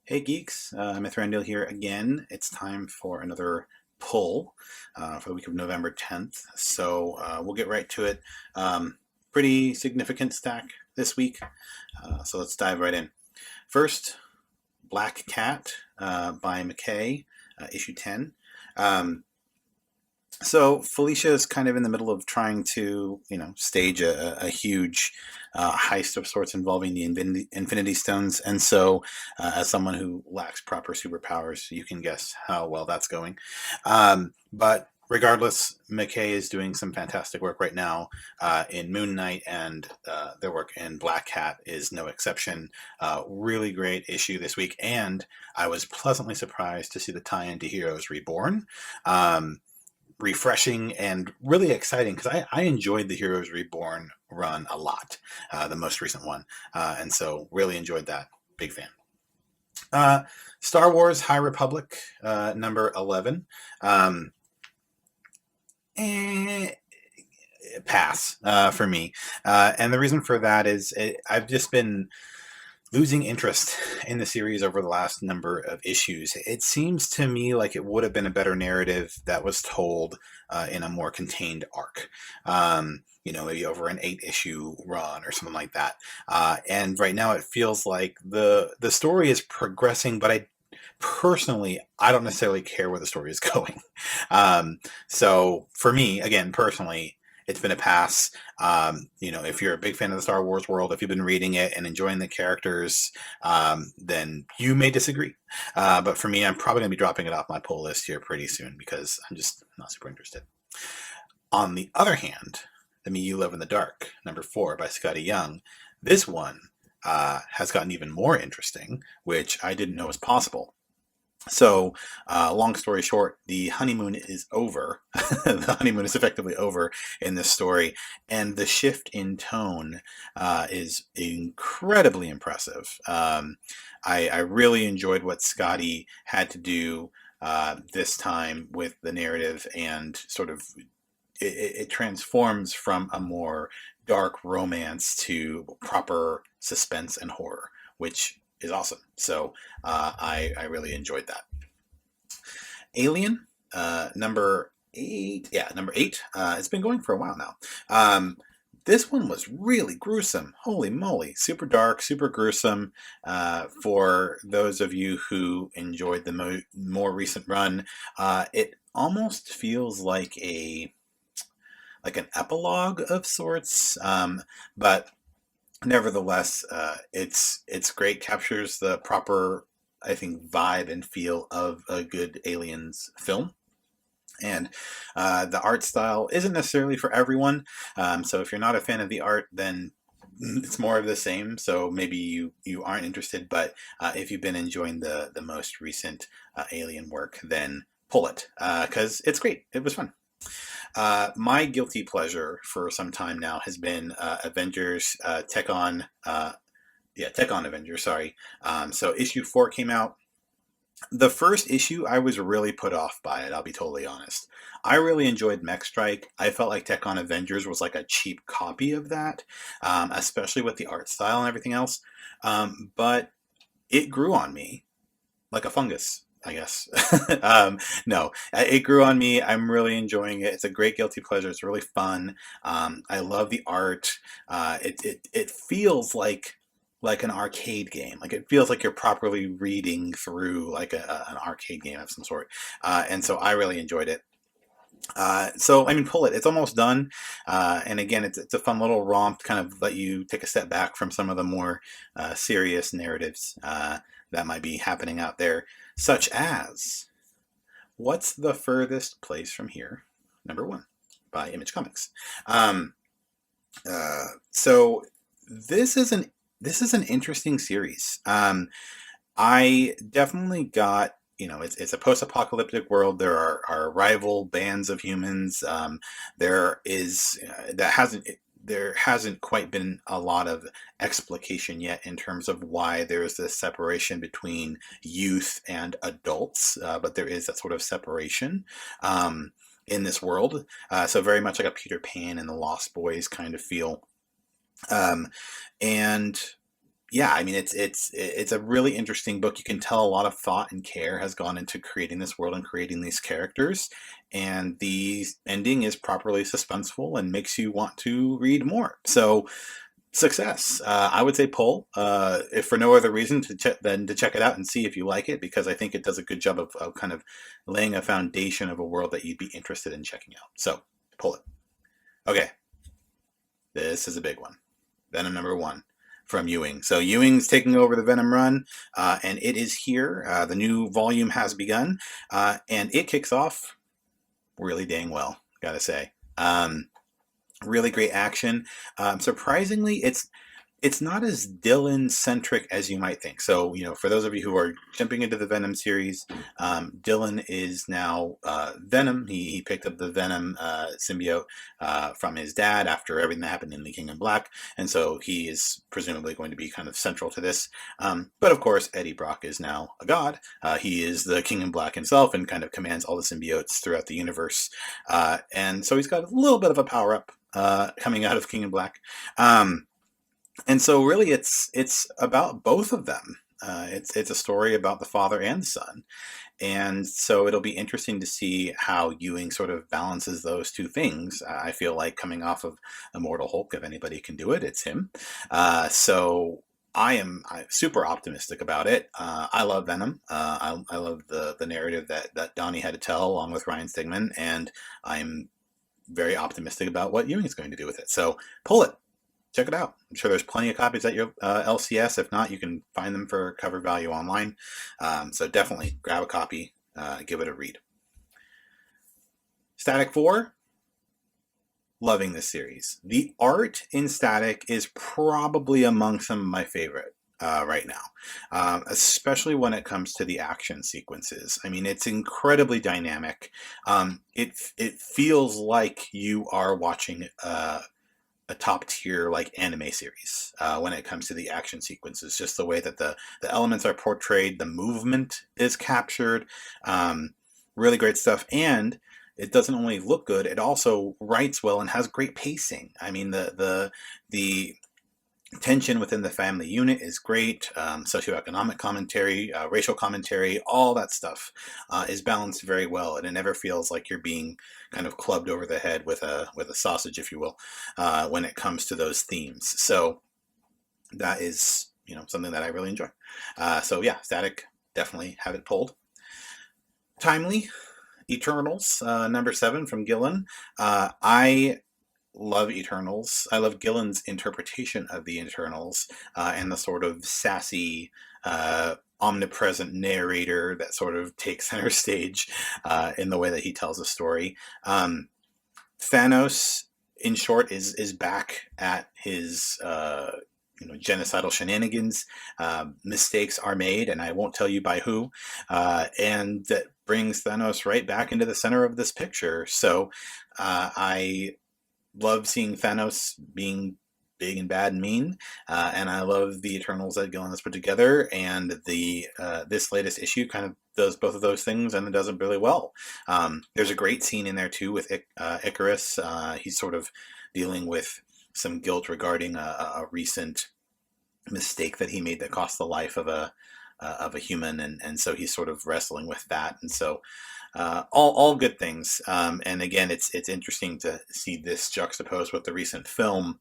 Hey geeks, Mithrandiel here again. It's time for another pull for the week of November 10th. So we'll get right to it. Pretty significant stack this week, so let's dive right in. First, Black Cat by McKay, issue 10. Um, so Felicia is kind of in the middle of trying to, stage a huge heist of sorts involving the Infinity Stones, and so as someone who lacks proper superpowers, you can guess how well that's going. But regardless, McKay is doing some fantastic work right now in Moon Knight, and their work in Black Cat is no exception. Really great issue this week, and I was pleasantly surprised to see the tie-in to Heroes Reborn. Refreshing and really exciting because I enjoyed the Heroes Reborn run a lot, the most recent one, and so really enjoyed that. Big fan. Star Wars High Republic, number 11. Um, eh, Pass for me, and the reason for that is I've just been losing interest in the series over the last number of issues. It seems to me like it would have been a better narrative that was told in a more contained arc. Maybe over an 8-issue run or something like that. And right now it feels like the story is progressing, but I don't necessarily care where the story is going. So for me, again, personally, it's been a pass. If you're a big fan of the Star Wars world, if you've been reading it and enjoying the characters, then you may disagree. But for me, I'm probably going to be dropping it off my pull list here pretty soon because I'm just not super interested. On the other hand, The Me You Live in the Dark, number 4 by Scotty Young. This one has gotten even more interesting, which I didn't know was possible. So, long story short, the honeymoon is over. The honeymoon is effectively over in this story, and the shift in tone is incredibly impressive. I really enjoyed what Scotty had to do this time with the narrative, and sort of it transforms from a more dark romance to proper suspense and horror, which is awesome. So I really enjoyed that. Alien, number 8. Yeah, number 8. It's been going for a while now. This one was really gruesome. Holy moly. Super dark, super gruesome. For those of you who enjoyed the more recent run, it almost feels like an epilogue of sorts. But nevertheless, it's great. Captures the proper, I think, vibe and feel of a good Aliens film. And the art style isn't necessarily for everyone. So if you're not a fan of the art, then it's more of the same. So maybe you aren't interested. But if you've been enjoying the most recent Alien work, then pull it because it's great. It was fun. My guilty pleasure for some time now has been Avengers Tech On. Tech On Avengers. Sorry. So issue 4 came out. The first issue, I was really put off by it. I'll be totally honest. I really enjoyed Mech Strike. I felt like Tech On Avengers was like a cheap copy of that, especially with the art style and everything else. But it grew on me like a fungus, I guess. No, it grew on me. I'm really enjoying it. It's a great guilty pleasure. It's really fun. I love the art. It feels like an arcade game. Like it feels like you're properly reading through like an arcade game of some sort. And so I really enjoyed it. So I mean, pull it. It's almost done, and again, it's a fun little romp to kind of let you take a step back from some of the more serious narratives that might be happening out there, such as "What's the Furthest Place from Here?" number 1 by Image Comics. Um, so this is an interesting series. I definitely got, it's a post-apocalyptic world. There are rival bands of humans. There hasn't quite been a lot of explication yet in terms of why there is this separation between youth and adults, but there is that sort of separation in this world. So very much like a Peter Pan and the Lost Boys kind of feel. Um, and yeah, I mean, it's a really interesting book. You can tell a lot of thought and care has gone into creating this world and creating these characters, and the ending is properly suspenseful and makes you want to read more. So, success. I would say pull, if for no other reason than to check it out and see if you like it, because I think it does a good job of kind of laying a foundation of a world that you'd be interested in checking out. So, pull it. Okay, this is a big one. Venom #1 from Ewing. So Ewing's taking over the Venom run, and it is here. The new volume has begun, and it kicks off really dang well, gotta say. Really great action. Surprisingly, it's not as Dylan centric as you might think. So, for those of you who are jumping into the Venom series, Dylan is now Venom. He picked up the Venom symbiote from his dad after everything that happened in The King in Black. And so he is presumably going to be kind of central to this. But of course, Eddie Brock is now a god. He is the King in Black himself and kind of commands all the symbiotes throughout the universe. And so he's got a little bit of a power up coming out of King in Black. And so really it's about both of them. It's a story about the father and the son. And so it'll be interesting to see how Ewing sort of balances those two things. I feel like coming off of Immortal Hulk, if anybody can do it, it's him. So I'm super optimistic about it. I love Venom. I love the narrative that Donnie had to tell along with Ryan Stigman, and I'm very optimistic about what Ewing is going to do with it. So pull it. Check it out. I'm sure there's plenty of copies at your LCS. If not, you can find them for cover value online. So definitely grab a copy, give it a read. Static 4, loving this series. The art in Static is probably among some of my favorite right now, especially when it comes to the action sequences. I mean, it's incredibly dynamic. It feels like you are watching a top tier like anime series when it comes to the action sequences. Just the way that the elements are portrayed, the movement is captured, really great stuff. And it doesn't only look good; it also writes well and has great pacing. I mean, the tension within the family unit is great. Socioeconomic commentary, racial commentary, all that stuff is balanced very well, and it never feels like you're being kind of clubbed over the head with a sausage, if you will, when it comes to those themes. So that is something that I really enjoy. So yeah, Static, definitely have it pulled. Timely, Eternals, #7 from Gillen. I love Eternals. I love Gillen's interpretation of the Eternals and the sort of sassy, omnipresent narrator that sort of takes center stage in the way that he tells a story. Thanos, in short, is back at his genocidal shenanigans. Mistakes are made, and I won't tell you by who. And that brings Thanos right back into the center of this picture. So I love seeing Thanos being big and bad and mean, and I love the Eternals that Gillen has put together. And the this latest issue kind of does both of those things, and it does it really well. There's a great scene in there too with Icarus. He's sort of dealing with some guilt regarding a recent mistake that he made that cost the life of a human, and so he's sort of wrestling with that. And so all good things. And again, it's interesting to see this juxtaposed with the recent film.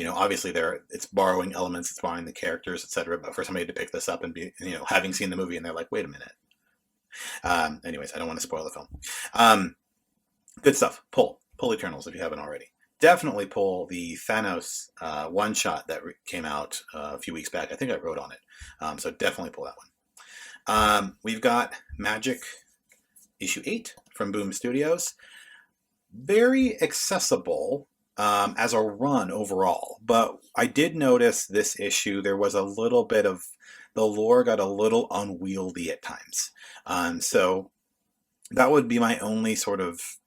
Obviously it's borrowing elements, it's borrowing the characters, etc. But for somebody to pick this up and be, having seen the movie and they're like, wait a minute. Anyways, I don't want to spoil the film. Good stuff. Pull Eternals if you haven't already. Definitely pull the Thanos one shot that came out a few weeks back. I think I wrote on it. So definitely pull that one. We've got Magic issue 8 from Boom Studios. Very accessible as a run overall, but I did notice this issue, there was a little bit of, the lore got a little unwieldy at times. So that would be my only sort of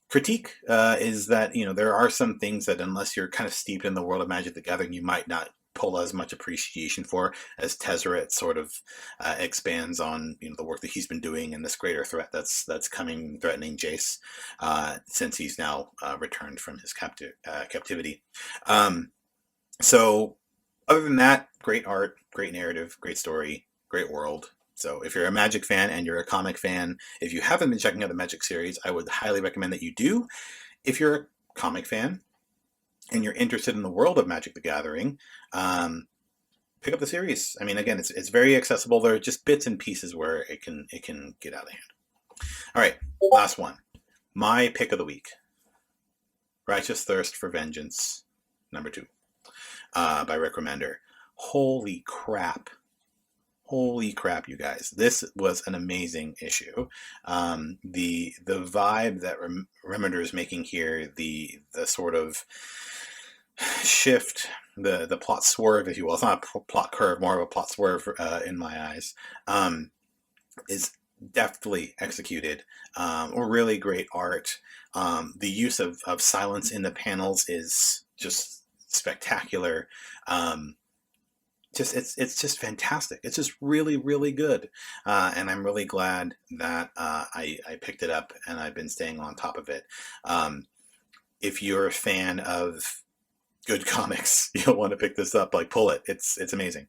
critique, is that, there are some things that unless you're kind of steeped in the world of Magic the Gathering, you might not pull as much appreciation for, as Tezzeret sort of expands on the work that he's been doing and this greater threat that's coming, threatening Jace since he's now returned from his captivity. So Other than that, great art, great narrative, great story, great world. So if you're a Magic fan and you're a comic fan, if you haven't been checking out the Magic series, I would highly recommend that you do. If you're a comic fan and you're interested in the world of Magic the Gathering, pick up the series. I mean, again, it's very accessible. There are just bits and pieces where it can get out of hand. All right, last one. My pick of the week: Righteous Thirst for Vengeance, #2, by Rick Remender. Holy crap! Holy crap, you guys! This was an amazing issue. The vibe that Remender is making here, the sort of shift, the plot swerve, if you will. It's not a plot curve, more of a plot swerve in my eyes. Is deftly executed. Really great art. The use of silence in the panels is just spectacular. It's just fantastic. It's just really, really good, and I'm really glad that I picked it up and I've been staying on top of it. If you're a fan of good comics, you'll want to pick this up. Like, pull it. It's amazing.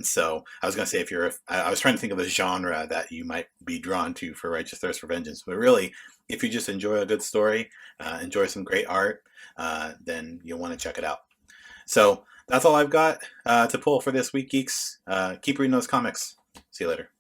So I was gonna say, if you're, I was trying to think of a genre that you might be drawn to for Righteous Thirst for Vengeance, but really, if you just enjoy a good story, enjoy some great art, then you'll want to check it out. So that's all I've got to pull for this week, geeks. Keep reading those comics. See you later.